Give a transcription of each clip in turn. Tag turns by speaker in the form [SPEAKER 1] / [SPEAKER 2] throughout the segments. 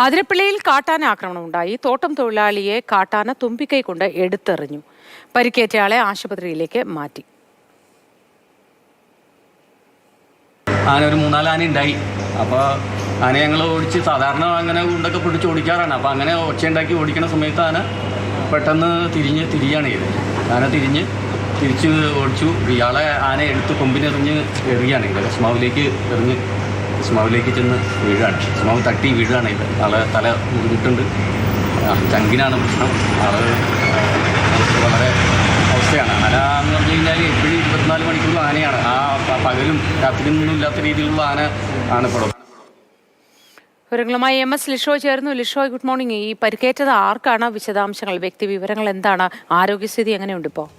[SPEAKER 1] അതിരപ്പള്ളിയിൽ കാട്ടാന ആക്രമണം ഉണ്ടായി. തോട്ടം തൊഴിലാളിയെ കാട്ടാന തുമ്പിക്കൈ കൊണ്ട് എടുത്തെറിഞ്ഞു. പരിക്കേറ്റയാളെ ആശുപത്രിയിലേക്ക് മാറ്റി.
[SPEAKER 2] ആന ഒരു 3-4 ആന ഉണ്ടായി. അപ്പോൾ ആന ഞങ്ങൾ ഓടിച്ച് സാധാരണ അങ്ങനെ ഉണ്ടൊക്കെ പിടിച്ച് ഓടിക്കാറാണ്. അപ്പോൾ അങ്ങനെ ഒച്ചയുണ്ടാക്കി ഓടിക്കുന്ന സമയത്ത് ആന പെട്ടെന്ന് തിരിയാണ് ചെയ്തത്. ആന തിരിച്ച് ഓടിച്ചു. ഇയാളെ ആന എടുത്ത് കൊമ്പിനെറിഞ്ഞ് എറിയാണ് ഇത്. കസ്മാവിലേക്ക് എറിഞ്ഞ് കസ്മാവിലേക്ക് ചെന്ന് വീഴാണ്. കസ്മാവ് തട്ടി വീഴാണ് ഇത്. ആളെ തല മുറിഞ്ഞിട്ടുണ്ട്. ചങ്കിനാണ് പ്രശ്നം. ആള് വളരെ അവസ്ഥയാണ്. ആന എന്ന് പറഞ്ഞു കഴിഞ്ഞാൽ എപ്പോഴും 24 മണിക്കൂറുള്ള ആനയാണ്. പകലും രാത്രിയൊന്നും ഇല്ലാത്ത രീതിയിലുള്ള ആന ആണ് ഇപ്പോൾ.
[SPEAKER 1] വിവരങ്ങളുമായി MS ലിഷോ ചേർന്നു. Lisho, good morning. ഈ പരിക്കേറ്റത് ആർക്കാണ്? വിശദാംശങ്ങൾ, വ്യക്തി വിവരങ്ങൾ എന്താണ്? ആരോഗ്യസ്ഥിതി എങ്ങനെയുണ്ട് ഇപ്പോൾ?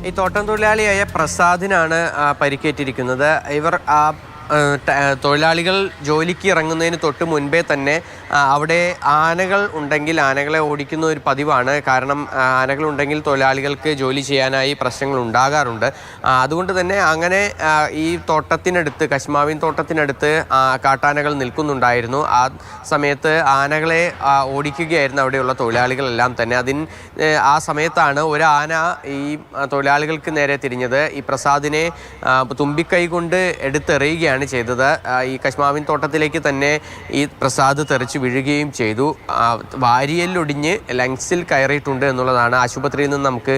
[SPEAKER 3] ഈ തോട്ടം തൊഴിലാളിയായ പ്രസാദിനാണ് പരിക്കേറ്റിരിക്കുന്നത്. ഇവർ തൊഴിലാളികൾ ജോലിക്ക് ഇറങ്ങുന്നതിന് തൊട്ട് മുൻപേ തന്നെ അവിടെ ആനകൾ ഉണ്ടെങ്കിൽ ആനകളെ ഓടിക്കുന്ന ഒരു പതിവാണ്. കാരണം ആനകളുണ്ടെങ്കിൽ തൊഴിലാളികൾക്ക് ജോലി ചെയ്യാനായി പ്രശ്നങ്ങൾ ഉണ്ടാകാറുണ്ട്. അതുകൊണ്ട് തന്നെ അങ്ങനെ ഈ തോട്ടത്തിനടുത്ത്, കശ്മാവിൻ തോട്ടത്തിനടുത്ത് കാട്ടാനകൾ നിൽക്കുന്നുണ്ടായിരുന്നു. ആ സമയത്ത് ആനകളെ ഓടിക്കുകയായിരുന്നു അവിടെയുള്ള തൊഴിലാളികളെല്ലാം തന്നെ. ആ സമയത്താണ് ഒരു ആന ഈ തൊഴിലാളികൾക്ക് നേരെ തിരിഞ്ഞത്. ഈ പ്രസാദിനെ തുമ്പിക്കൈ കൊണ്ട് എടുത്തെറിയുകയാണ് ചെയ്തത്. ഈ കശ്മാവിൻ തോട്ടത്തിലേക്ക് തന്നെ ഈ പ്രസാദ് തെറിച്ച് വീഴുകയും ചെയ്തു. വാരിയല്ലൊടിഞ്ഞ് ലങ്സിൽ കയറിയിട്ടുണ്ട് എന്നുള്ളതാണ് ആശുപത്രിയിൽ നിന്ന് നമുക്ക്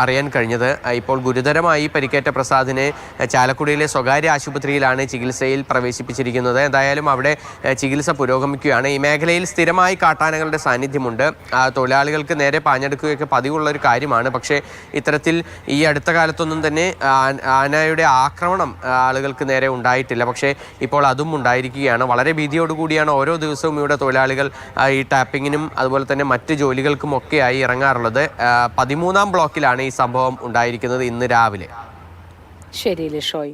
[SPEAKER 3] അറിയാൻ കഴിഞ്ഞത്. ഇപ്പോൾ ഗുരുതരമായി പരിക്കേറ്റ പ്രസാദിനെ ചാലക്കുടിയിലെ സ്വകാര്യ ആശുപത്രിയിലാണ് ചികിത്സയിൽ പ്രവേശിപ്പിച്ചിരിക്കുന്നത്. എന്തായാലും അവിടെ ചികിത്സ പുരോഗമിക്കുകയാണ്. ഈ മേഖലയിൽ സ്ഥിരമായി കാട്ടാനകളുടെ സാന്നിധ്യമുണ്ട്. തൊഴിലാളികൾക്ക് നേരെ പാഞ്ഞെടുക്കുകയൊക്കെ പതിവുള്ളൊരു കാര്യമാണ്. പക്ഷേ ഇത്തരത്തിൽ ഈ അടുത്ത കാലത്തൊന്നും തന്നെ ആനയുടെ ആക്രമണം ആളുകൾക്ക് നേരെ ഉണ്ടായിട്ടില്ല. പക്ഷേ ഇപ്പോൾ അതും ഉണ്ടായിരിക്കുകയാണ്. വളരെ ഭീതിയോടുകൂടിയാണ് ഓരോ ദിവസവും ഇവിടെ തൊഴിലാളികൾ ഈ ടാപ്പിങ്ങിനും അതുപോലെ തന്നെ മറ്റ് ജോലികൾക്കും ഒക്കെയായി ഇറങ്ങാറുള്ളത്. 13-ാം ബ്ലോക്കിലാണ് ഈ സംഭവം ഉണ്ടായിരിക്കുന്നത് ഇന്ന് രാവിലെ.
[SPEAKER 1] ശരി ലിഷോയ്.